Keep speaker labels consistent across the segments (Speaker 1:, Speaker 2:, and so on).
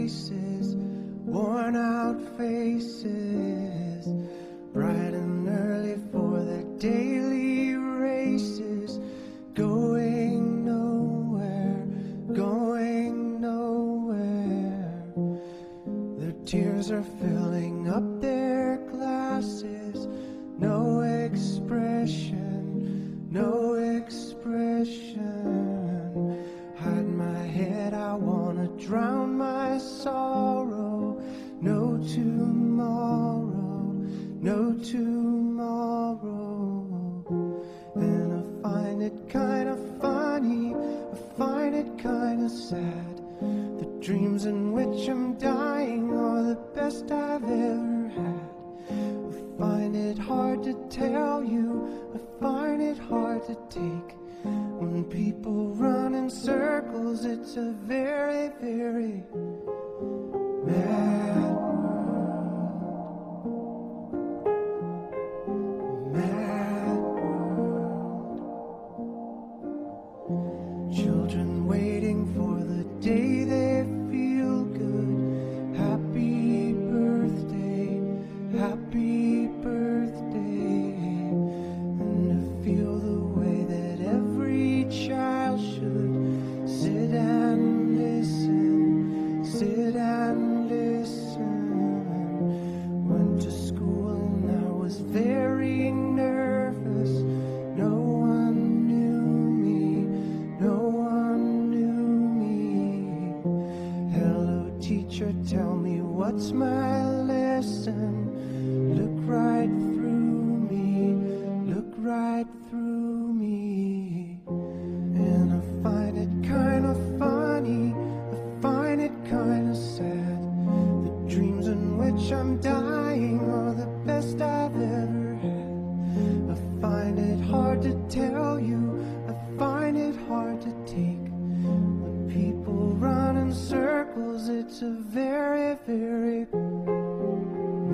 Speaker 1: places, worn out faces, bright and early for their daily races, going nowhere, going nowhere. Their tears are filling up their glasses, no expression, no expression. Hide my head, I wanna drown my sorrow. No tomorrow, no tomorrow. And I find it kinda funny, I find it kinda sad. The dreams in which I'm dying are the best I've ever had. I find it hard to tell you, I find it hard to take. When people run in circles, it's a very, very mad world. Mad world. Children waiting for the day they feel good. Happy birthday, happy birthday. And to feel the way that every child should sit and listen, sit and listen. Went to school and I was very nervous. No one knew me, no one knew me. Hello teacher, tell me what's my lesson. Look right through me, look right through me. And I find it kinda funny, I find it kinda sad. The dreams in which I'm dying are the best I've ever had. I find it hard to tell you, I find it hard to take. When people run in circles, it's a very, very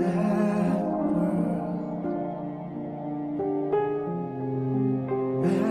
Speaker 1: mad world. Mad